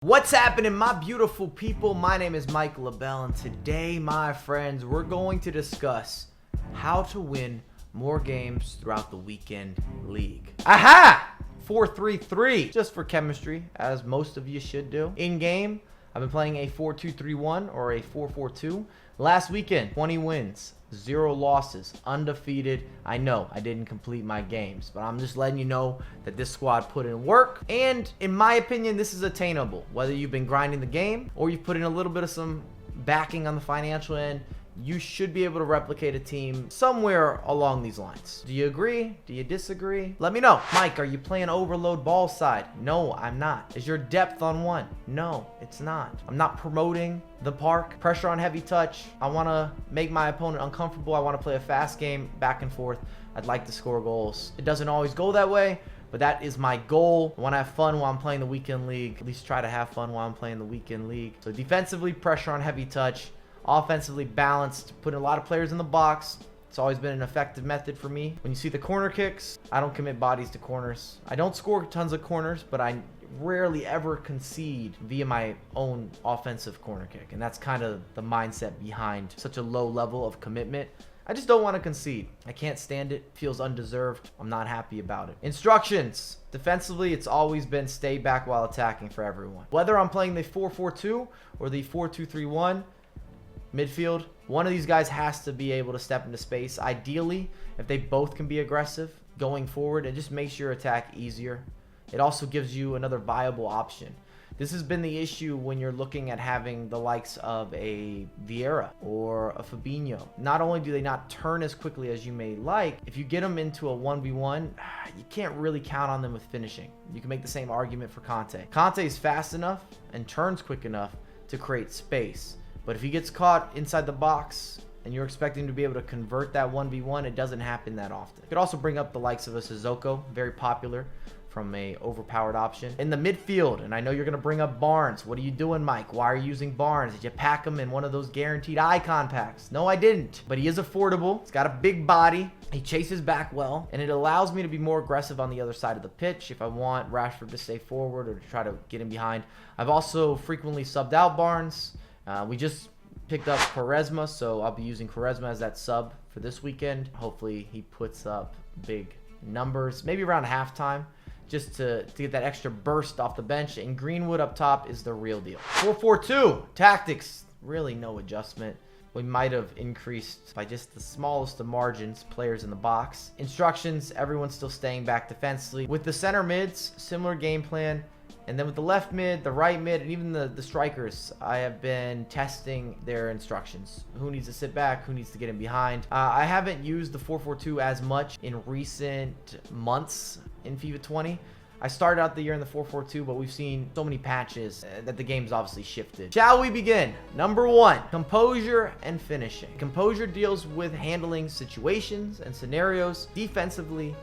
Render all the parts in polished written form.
What's happening, my beautiful people? My name is Mike LaBelle, and today, my friends, we're going to discuss how to win more games throughout the weekend league. Aha! 4-3-3, just for chemistry, as most of you should do. In game, I've been playing a 4-2-3-1 or a 4-4-2. Last weekend, 20 wins, 0 losses, undefeated. I know I didn't complete my games, but I'm just letting you know that this squad put in work. And in my opinion, this is attainable. Whether you've been grinding the game or you've put in a little bit of some backing on the financial end, you should be able to replicate a team somewhere along these lines. Do you agree? Do you disagree? Let me know. Mike, are you playing overload ball side? No, I'm not. Is your depth on 1? No, it's not. I'm not promoting the park. Pressure on heavy touch. I want to make my opponent uncomfortable. I want to play a fast game, back and forth. I'd like to score goals. It doesn't always go that way, but that is my goal. I want to have fun while I'm playing the weekend league. At least try to have fun while I'm playing the weekend league. So defensively, pressure on heavy touch. Offensively balanced, putting a lot of players in the box. It's always been an effective method for me. When you see the corner kicks, I don't commit bodies to corners. I don't score tons of corners, but I rarely ever concede via my own offensive corner kick. And that's kind of the mindset behind such a low level of commitment. I just don't want to concede. I can't stand it. Feels undeserved. I'm not happy about it. Instructions. Defensively, it's always been stay back while attacking for everyone. Whether I'm playing the 4-4-2 or the 4-2-3-1, midfield, one of these guys has to be able to step into space. Ideally, if they both can be aggressive going forward, it just makes your attack easier. It also gives you another viable option. This has been the issue when you're looking at having the likes of a Vieira or a Fabinho. Not only do they not turn as quickly as you may like, if you get them into a 1v1, you can't really count on them with finishing. You can make the same argument for Conte. Conte is fast enough and turns quick enough to create space. But if he gets caught inside the box and you're expecting to be able to convert that 1v1, it doesn't happen that often. You could also bring up the likes of a Sissoko, very popular from a overpowered option. In the midfield, and I know you're going to bring up Barnes. What are you doing, Mike? Why are you using Barnes? Did you pack him in one of those guaranteed icon packs? No, I didn't. But he is affordable. He's got a big body. He chases back well, and it allows me to be more aggressive on the other side of the pitch if I want Rashford to stay forward or to try to get him behind. I've also frequently subbed out Barnes. We just picked up Quaresma, so I'll be using Quaresma as that sub for this weekend. Hopefully he puts up big numbers, maybe around halftime, just to get that extra burst off the bench. And Greenwood up top is the real deal. 4-4-2 tactics, really no adjustment. We might have increased by just the smallest of margins players in the box. Instructions, everyone's still staying back defensively. With the center mids, similar game plan. And then with the left mid, the right mid, and even the strikers, I have been testing their instructions. Who needs to sit back? Who needs to get in behind? I haven't used the 4-4-2 as much in recent months in FIFA 20. I started out the year in the 4-4-2, but we've seen so many patches that the game's obviously shifted. Shall we begin? Number 1, composure and finishing. Composure deals with handling situations and scenarios defensively,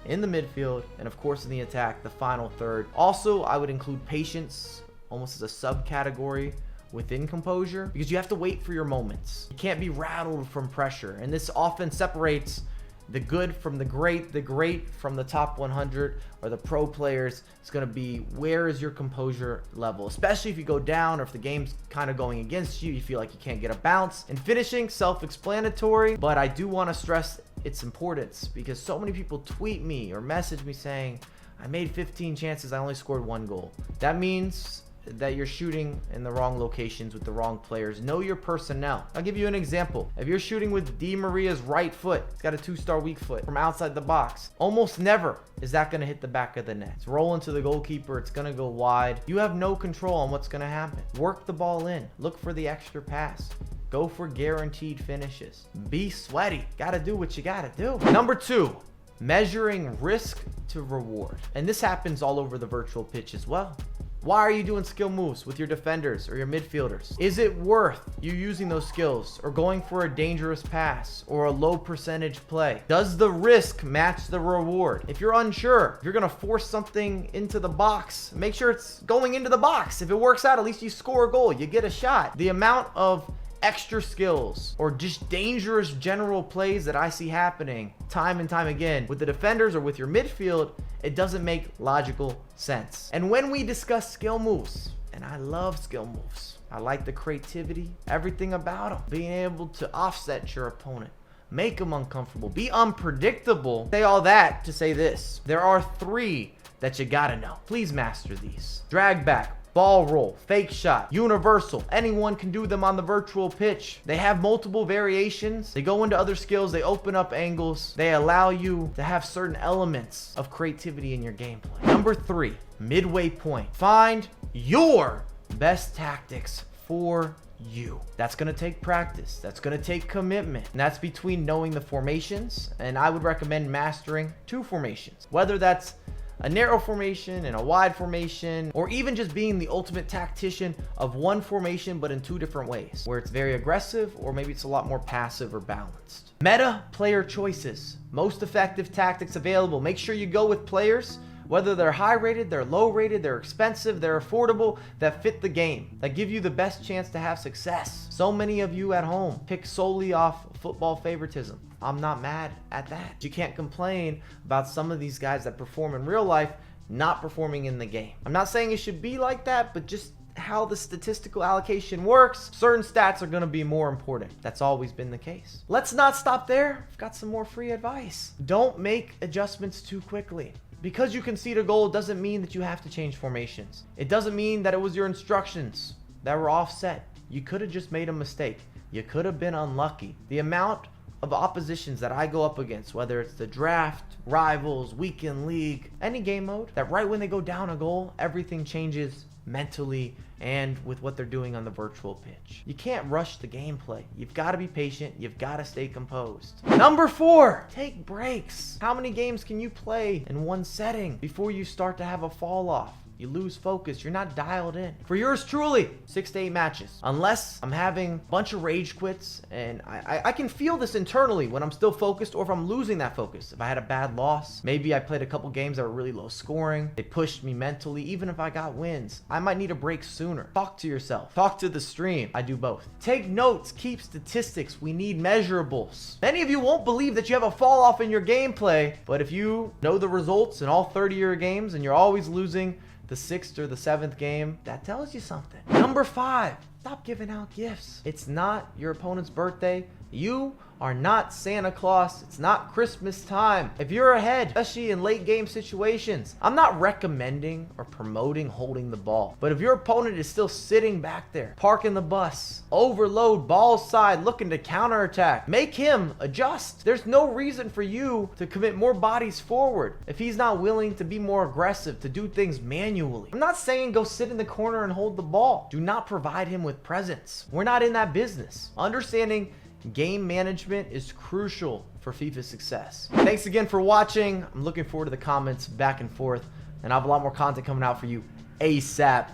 in the midfield, and of course in the attack, the final third. Also, I would include patience almost as a subcategory within composure, because you have to wait for your moments. You can't be rattled from pressure, and this often separates the good from the great from the top 100 or the pro players. It's going to be, where is your composure level, especially if you go down or if the game's kind of going against you, you feel like you can't get a bounce. And finishing, self-explanatory, but I do want to stress its importance, because so many people tweet me or message me saying, I made 15 chances, I only scored 1 goal. That means that you're shooting in the wrong locations with the wrong players. Know your personnel. I'll give you an example. If you're shooting with Di Maria's right foot, he's got a 2-star weak foot from outside the box, almost never is that going to hit the back of the net. It's rolling to the goalkeeper. It's going to go wide. You have no control on what's going to happen. Work the ball in. Look for the extra pass. Go for guaranteed finishes. Be sweaty. Gotta do what you gotta do. Number 2, measuring risk to reward. And this happens all over the virtual pitch as well. Why are you doing skill moves with your defenders or your midfielders? Is it worth you using those skills or going for a dangerous pass or a low percentage play? Does the risk match the reward? If you're unsure, if you're going to force something into the box, make sure it's going into the box. If it works out, at least you score a goal. You get a shot. The amount of extra skills or just dangerous general plays that I see happening time and time again with the defenders or with your midfield, it doesn't make logical sense. And when we discuss skill moves, And I love skill moves. I like the creativity, everything about them. Being able to offset your opponent, make them uncomfortable, be unpredictable. Say all that to say this. There are 3 that you gotta know. Please master these. Drag back, ball roll, fake shot, universal. Anyone can do them on the virtual pitch. They have multiple variations. They go into other skills. They open up angles. They allow you to have certain elements of creativity in your gameplay. Number 3, midway point. Find your best tactics for you. That's going to take practice. That's going to take commitment. And that's between knowing the formations, and I would recommend mastering 2 formations. Whether that's a narrow formation and a wide formation, or even just being the ultimate tactician of one formation but in 2 different ways, where it's very aggressive or maybe it's a lot more passive or balanced. Meta player choices. Most effective tactics available. Make sure you go with players, whether they're high rated, they're low rated, they're expensive, they're affordable, that fit the game, that give you the best chance to have success. So many of you at home pick solely off football favoritism. I'm not mad at that. You can't complain about some of these guys that perform in real life not performing in the game. I'm not saying it should be like that, but just how the statistical allocation works, certain stats are going to be more important. That's always been the case. Let's not stop there. I've got some more free advice. Don't make adjustments too quickly. Because you concede a goal doesn't mean that you have to change formations. It doesn't mean that it was your instructions that were offset. You could have just made a mistake. You could have been unlucky. The amount of oppositions that I go up against, whether it's the draft, rivals, weekend league, any game mode, that right when they go down a goal, everything changes mentally and with what they're doing on the virtual pitch. You can't rush the gameplay. You've got to be patient. You've got to stay composed. Number 4, take breaks. How many games can you play in one setting before you start to have a fall off? You lose focus. You're not dialed in. For yours truly, 6 to 8 matches. Unless I'm having a bunch of rage quits, and I can feel this internally when I'm still focused or if I'm losing that focus. If I had a bad loss, maybe I played a couple games that were really low scoring. They pushed me mentally. Even if I got wins, I might need a break sooner. Talk to yourself. Talk to the stream. I do both. Take notes. Keep statistics. We need measurables. Many of you won't believe that you have a fall off in your gameplay, but if you know the results in all 30 of your games and you're always losing the 6th or the 7th game, that tells you something. Number 5, stop giving out gifts. It's not your opponent's birthday. You are not Santa Claus. It's not Christmas time. If you're ahead, especially in late game situations, I'm not recommending or promoting holding the ball. But if your opponent is still sitting back there, parking the bus, overload, ball side, looking to counterattack, make him adjust. There's no reason for you to commit more bodies forward if he's not willing to be more aggressive, to do things manually. I'm not saying go sit in the corner and hold the ball. Do not provide him with presents. We're not in that business. Understanding game management is crucial for FIFA's success. Thanks again for watching. I'm looking forward to the comments back and forth, and I have a lot more content coming out for you ASAP.